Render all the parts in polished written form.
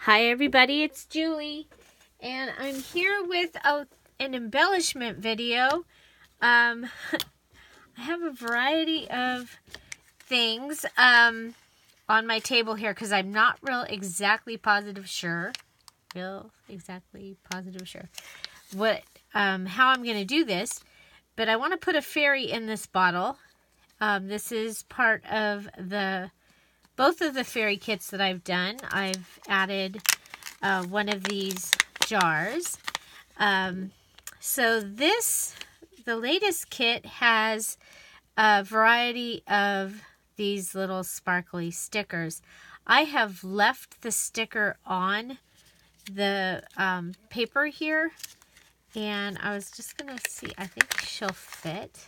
Hi everybody, it's Julie, and I'm here with an embellishment video. I have a variety of things on my table here because I'm not exactly positive sure what how I'm going to do this, but I want to put a fairy in this bottle. This is part of both of the fairy kits that I've done. I've added one of these jars. So the latest kit has a variety of these little sparkly stickers. I have left the sticker on the paper here, and I was just going to see, I think she'll fit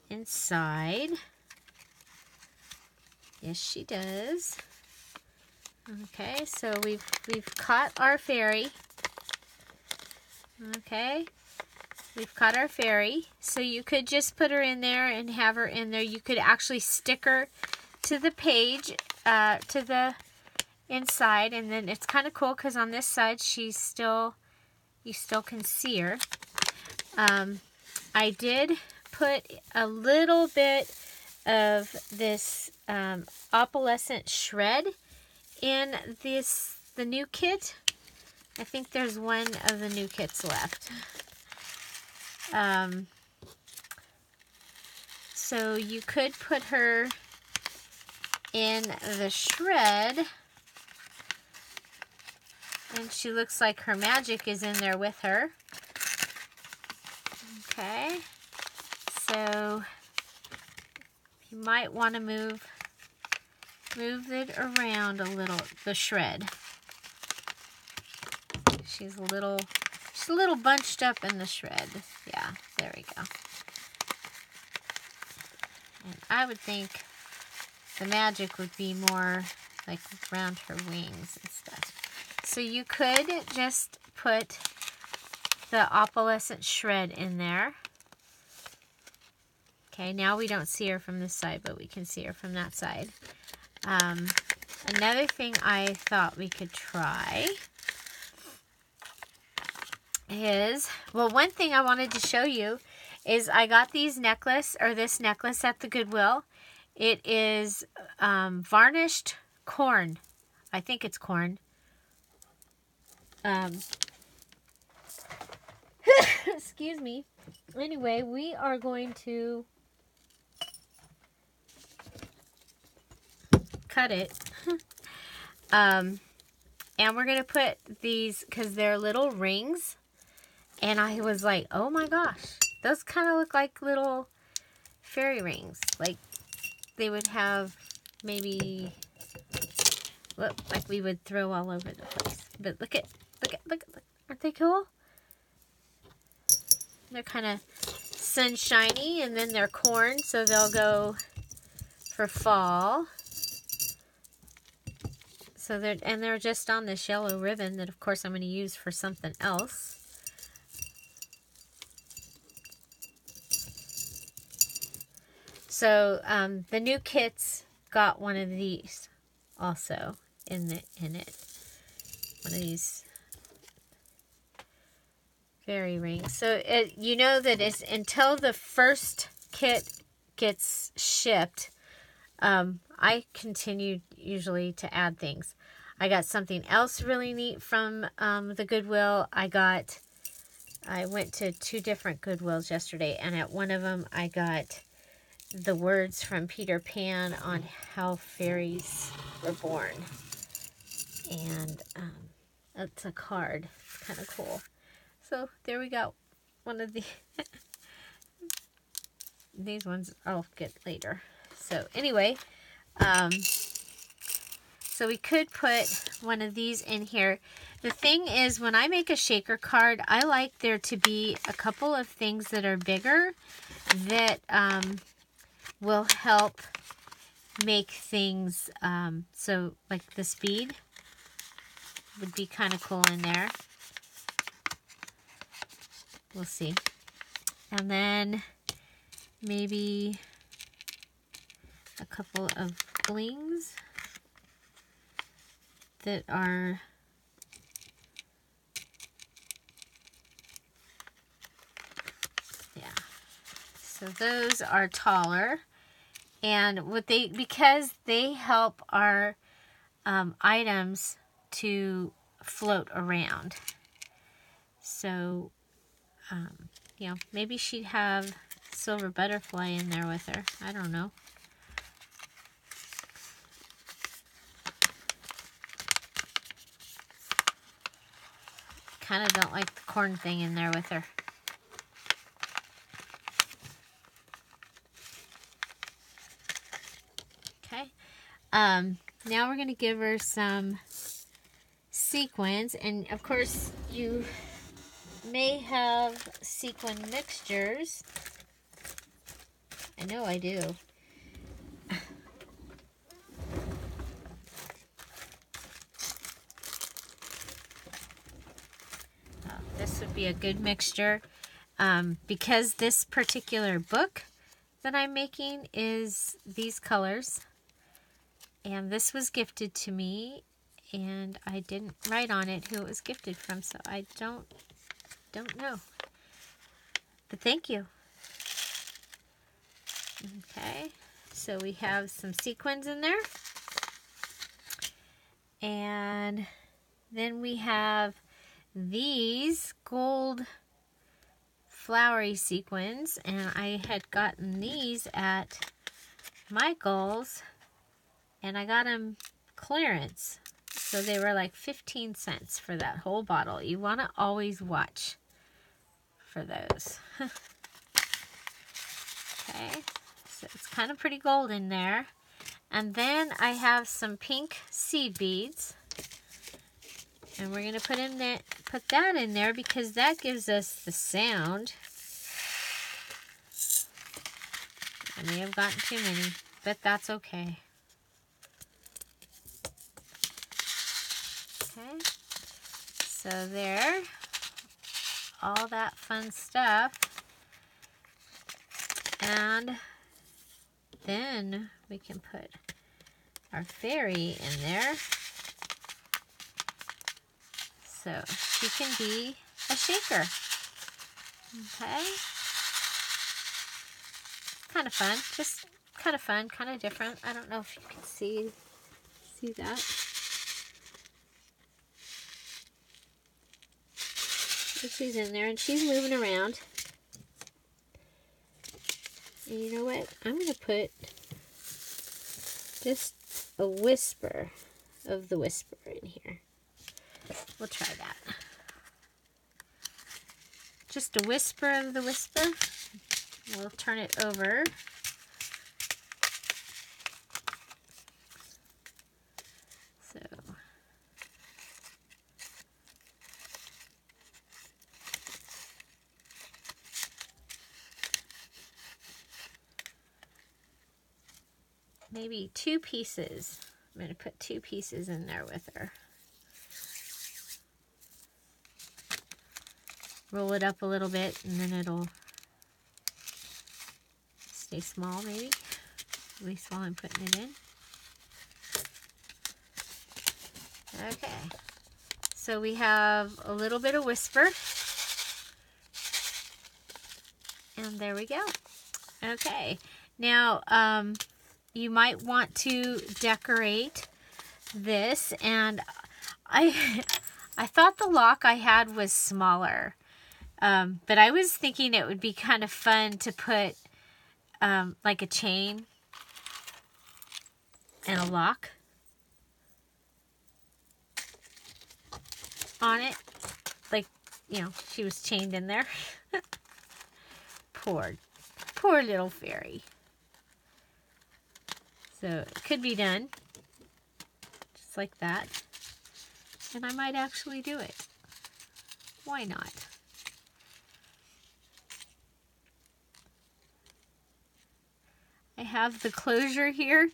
inside. Yes, she does. Okay, so we've caught our fairy. Okay, we've caught our fairy. So you could just put her in there and have her in there. You could actually stick her to the page, to the inside, and then it's kind of cool because on this side you still can see her. I did put a little bit of this opalescent shred in the new kit. I think there's one of the new kits left. So you could put her in the shred, and she looks like her magic is in there with her. Okay, so you might want to move it around a little, the shred. She's a little bunched up in the shred. Yeah, there we go. And I would think the magic would be more like around her wings and stuff. So you could just put the opalescent shred in there. Okay, now we don't see her from this side, but we can see her from that side. Another thing I thought we could try is, well, one thing I wanted to show you is I got this necklace at the Goodwill. It is varnished corn. I think it's corn. Excuse me. Anyway, we are going to cut it. And we're going to put these, because they're little rings. And I was like, oh my gosh, those kind of look like little fairy rings. Like they would have maybe, like we would throw all over the place. But look, aren't they cool? They're kind of sunshiny, and then they're corn, so they'll go for fall. So they're just on this yellow ribbon that, of course, I'm going to use for something else. So the new kits got one of these also in it. One of these fairy rings. So you know that it's until the first kit gets shipped. I continue usually to add things. I got something else really neat from the Goodwill. I went to 2 different Goodwills yesterday, and at one of them I got the words from Peter Pan on how fairies were born. And it's a card. It's kind of cool. So there we go. One of these ones I'll get later. So anyway, so we could put one of these in here. The thing is, when I make a shaker card, I like there to be a couple of things that are bigger that will help make things, so like this bead would be kind of cool in there. We'll see. And then maybe a couple of blings. that are so those are taller, and because they help our items to float around. So, you know, maybe she'd have silver butterfly in there with her. I don't know. Kind of don't like the corn thing in there with her. Okay. Now we're going to give her some sequins, and of course you may have sequin mixtures. I know I do. This would be a good mixture because this particular book that I'm making is these colors, and this was gifted to me, and I didn't write on it who it was gifted from, so I don't know. But thank you. Okay, so we have some sequins in there, and then we have these gold flowery sequins, and I had gotten these at Michael's, and I got them clearance, so they were like 15 cents for that whole bottle. You want to always watch for those. Okay, so it's kind of pretty gold in there. And then I have some pink seed beads, and we're going to put that in there because that gives us the sound. I may have gotten too many, but that's okay. Okay, so there, all that fun stuff. And then we can put our fairy in there, so she can be a shaker. Okay, kind of fun, just kind of fun, kind of different. I don't know if you can see that. So she's in there and she's moving around. And you know what? I'm going to put just a whisper of the whisper in here. We'll try that. Just a whisper of the whisper. We'll turn it over. So maybe 2 pieces. I'm going to put 2 pieces in there with her. Roll it up a little bit and then it'll stay small maybe, at least while I'm putting it in. Okay, so we have a little bit of whisper, and there we go. Okay, now you might want to decorate this, and I thought the lock I had was smaller, but I was thinking it would be kind of fun to put like a chain and a lock on it, like, you know, she was chained in there. Poor little fairy. So it could be done just like that, and I might actually do it. Why not? I have the closure here.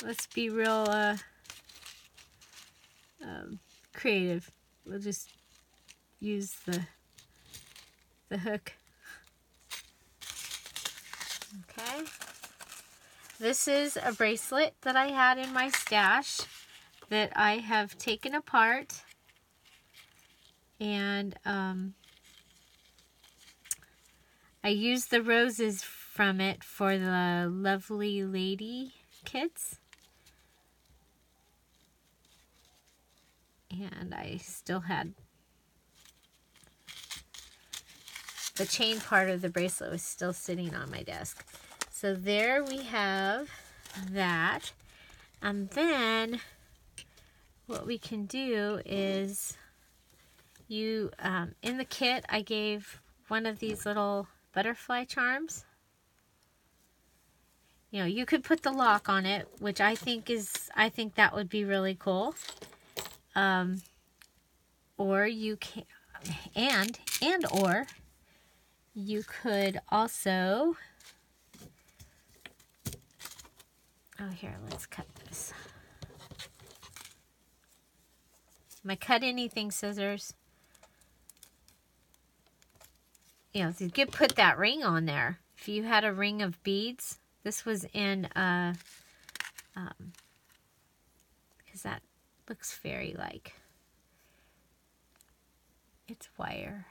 Let's be real creative. We'll just use the hook. Okay. This is a bracelet that I had in my stash, that I have taken apart, and I used the roses from it for the Lovely Lady kits. And I still had the chain part of the bracelet was still sitting on my desk. So there we have that. And then what we can do is in the kit I gave one of these little butterfly charms. You know, you could put the lock on it, which I think that would be really cool. Or you can, or you could also, oh, here, let's cut this. My cut anything scissors. You know, you could put that ring on there. If you had a ring of beads, this was in, because that looks fairy-like. It's wire.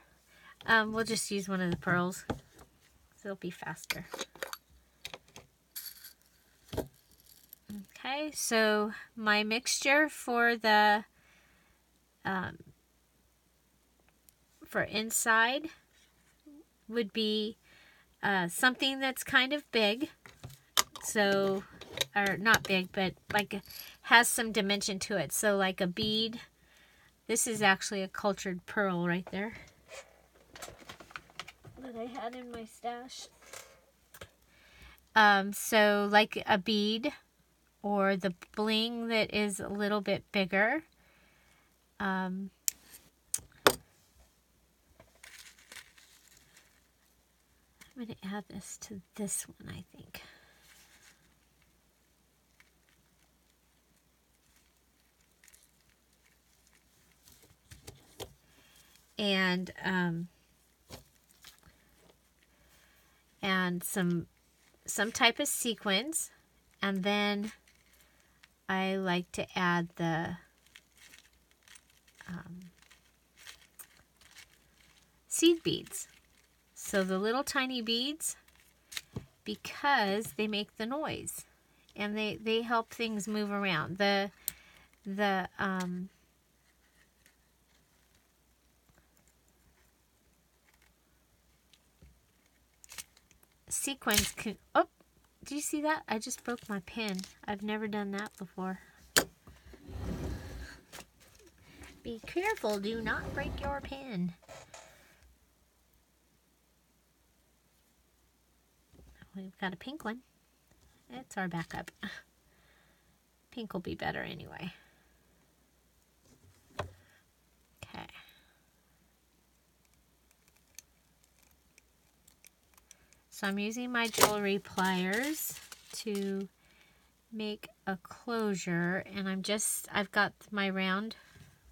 We'll just use one of the pearls, so it'll be faster. Okay, so my mixture for the, for inside would be something that's kind of big, so, or not big, but like has some dimension to it. So like a bead. This is actually a cultured pearl right there that I had in my stash. So like a bead, or the bling that is a little bit bigger. I'm going to add this to this one, I think. And some type of sequins, and then I like to add the seed beads. So the little tiny beads, because they make the noise, and they help things move around. The sequins can, oh, do you see that? I just broke my pen. I've never done that before. Be careful, do not break your pen. We've got a pink one. It's our backup. Pink will be better anyway. Okay. So I'm using my jewelry pliers to make a closure, and I've got my round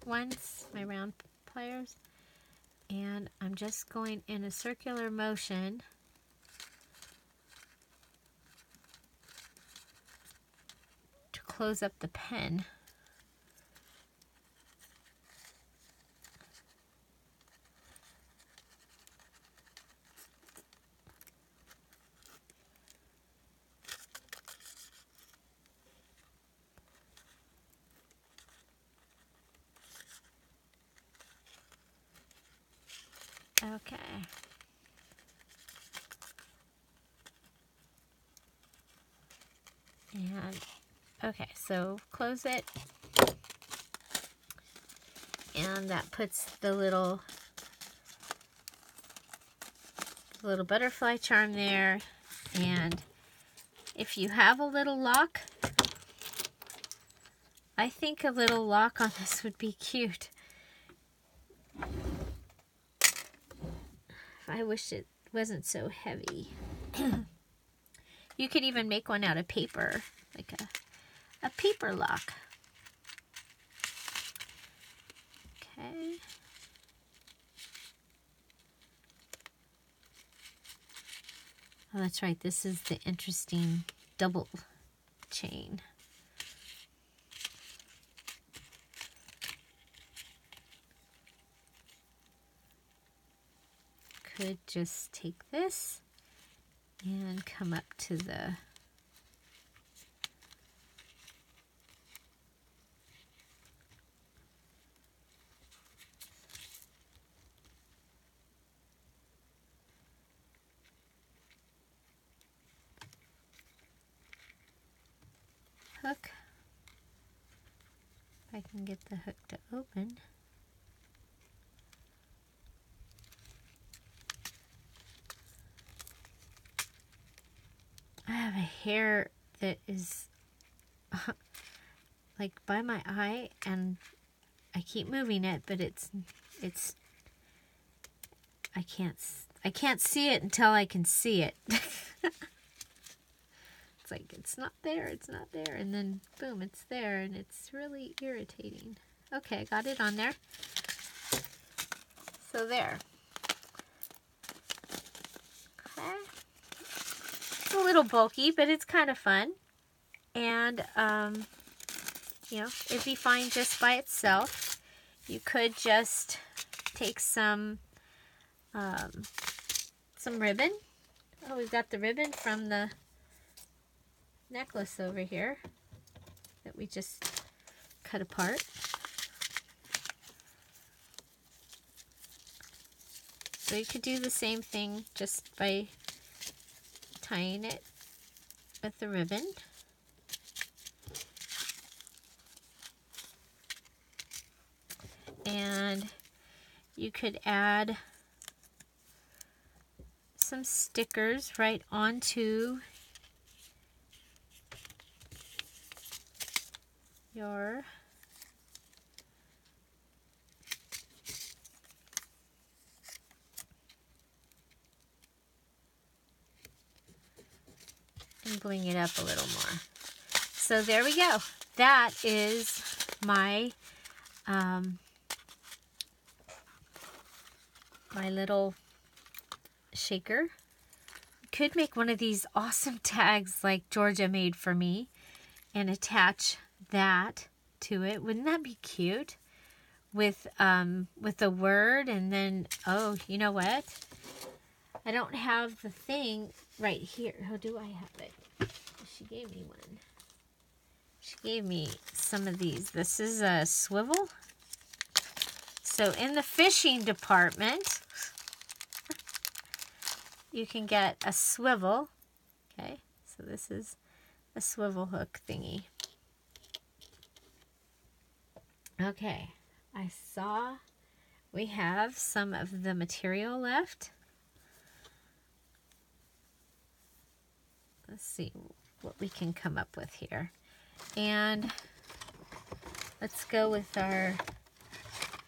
ones, my round pliers, and I'm just going in a circular motion to close up the pen. Okay. And, okay, so close it. And that puts the little butterfly charm there. And if you have a little lock, I think a little lock on this would be cute. I wish it wasn't so heavy. You could even make one out of paper, like a paper lock. Okay. Oh, that's right. This is the interesting double chain. could just take this and come up to the hook. If I can get the hook to open. I have a hair that is like by my eye, and I keep moving it, but it's I can't see it until I can see it. It's like it's not there, and then boom, it's there, and it's really irritating. Okay, got it on there. So there. Okay. It's a little bulky, but it's kind of fun. And, you know, it'd be fine just by itself. You could just take some ribbon. Oh, we've got the ribbon from the necklace over here that we just cut apart. So you could do the same thing just by tying it with the ribbon. And you could add some stickers right onto your and bling it up a little more. So there we go. That is my my little shaker. Could make one of these awesome tags like Georgia made for me and attach that to it. Wouldn't that be cute? With the word, and then, oh, you know what? I don't have the thing right here. How do I have it? She gave me one. She gave me some of these. This is a swivel. So in the fishing department, you can get a swivel. Okay, so this is a swivel hook thingy. Okay, I saw we have some of the material left. Let's see what we can come up with here. And let's go with our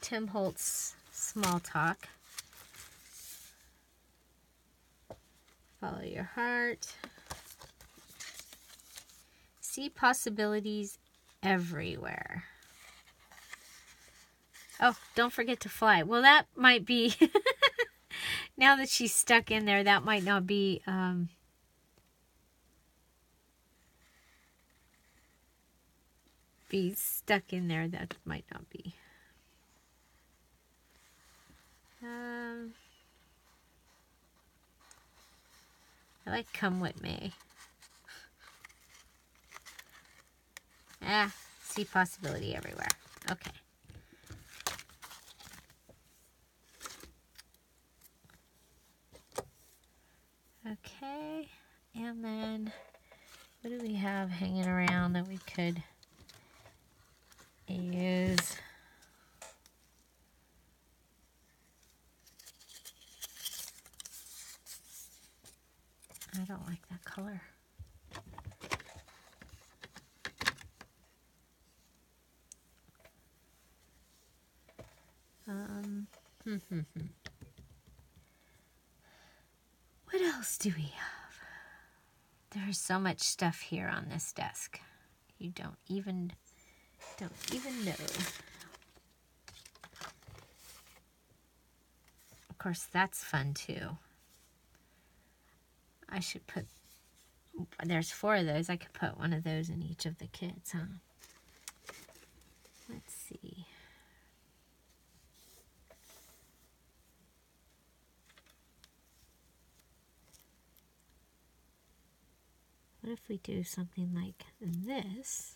Tim Holtz Small Talk. Follow your heart. See possibilities everywhere. Oh, don't forget to fly. Well, that might be, now that she's stuck in there, that might not be, stuck in there. That might not be. I like come what may. See possibility everywhere. Okay. Okay, and then what do we have hanging around that we could use? I don't like that color. What else do we have? There's so much stuff here on this desk. You don't even know. Of course, that's fun too. I should put, there's 4 of those. I could put one of those in each of the kids, huh? Let's see. What if we do something like this?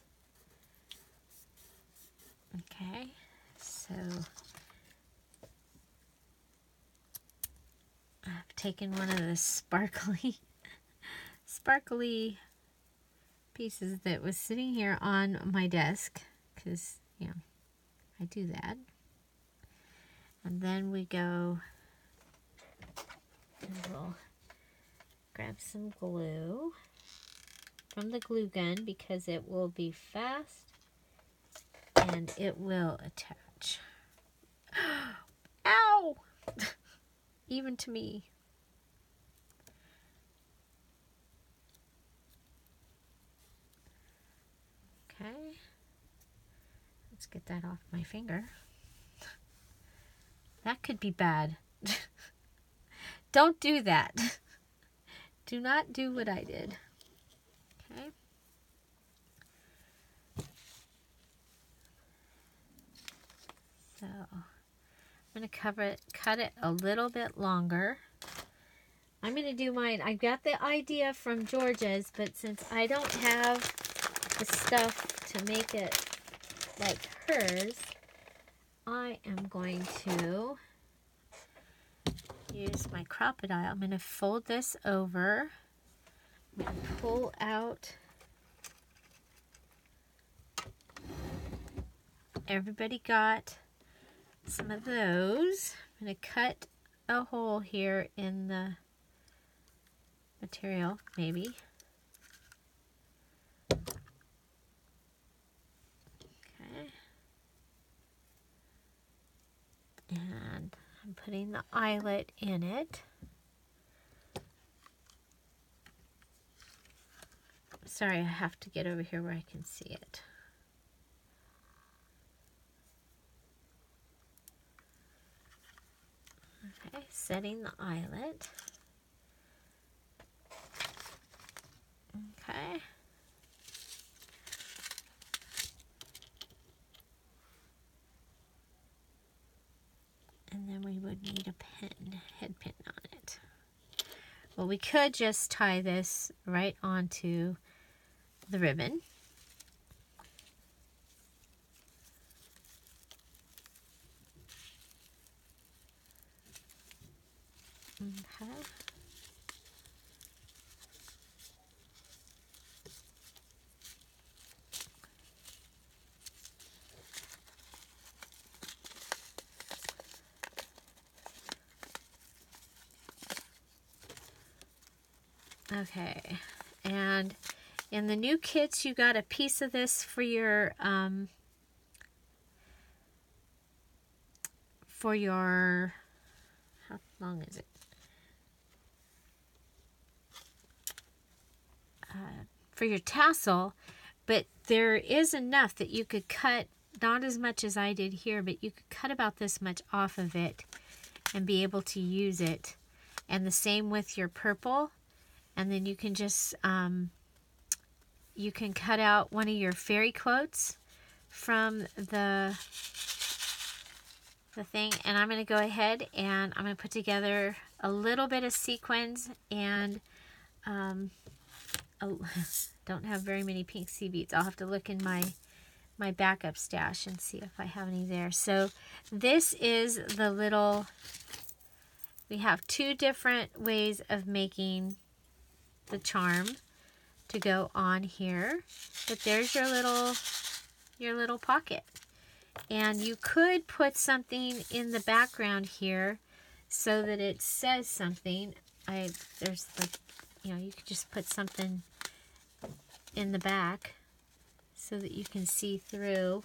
Okay, so I've taken one of the sparkly pieces that was sitting here on my desk, because, you know, I do that. And then we go and we'll grab some glue from the glue gun, because it will be fast and it will attach. Ow! Even to me. Okay. Let's get that off my finger. That could be bad. Don't do that. Do not do what I did. Okay. So I'm going to cut it a little bit longer. I'm going to do mine. I got the idea from Georgia's, but since I don't have the stuff to make it like hers, I am going to use my crocodile. I'm going to fold this over. I'm going to pull out. Everybody got some of those. I'm going to cut a hole here in the material, maybe. Okay. And I'm putting the eyelet in it. Sorry, I have to get over here where I can see it. Okay, setting the eyelet. Okay. And then we would need a pin, head pin on it. Well, we could just tie this right onto the ribbon. Okay. Okay, and in the new kits, you got a piece of this for your how long is it? For your tassel, but there is enough that you could cut, not as much as I did here, but you could cut about this much off of it and be able to use it. And the same with your purple. And then you can just, you can cut out one of your fairy quotes from the thing. And I'm going to go ahead and I'm going to put together a little bit of sequins and don't have very many pink sea beads. I'll have to look in my backup stash and see if I have any there. So this is the little, we have two different ways of making the charm to go on here, but there's your little pocket. And you could put something in the background here so that it says something. There's like, you know, you could just put something in the back so that you can see through.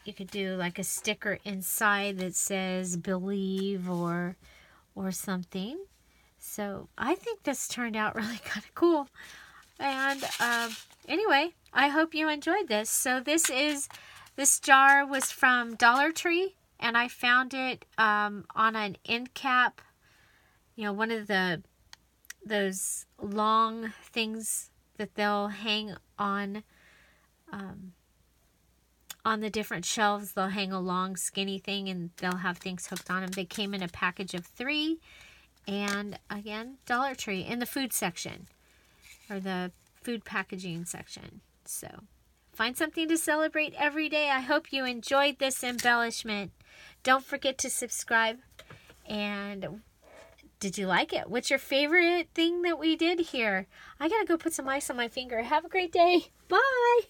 You could do like a sticker inside that says believe or something. So I think this turned out really kind of cool. And anyway, I hope you enjoyed this. So this jar was from Dollar Tree, and I found it on an end cap. You know, one of those long things that they'll hang on the different shelves. They'll hang a long skinny thing and they'll have things hooked on them. They came in a package of 3, and again, Dollar Tree in the food section. or the food packaging section. So find something to celebrate every day. I hope you enjoyed this embellishment. Don't forget to subscribe. And did you like it? What's your favorite thing that we did here? I gotta go put some ice on my finger. Have a great day. Bye.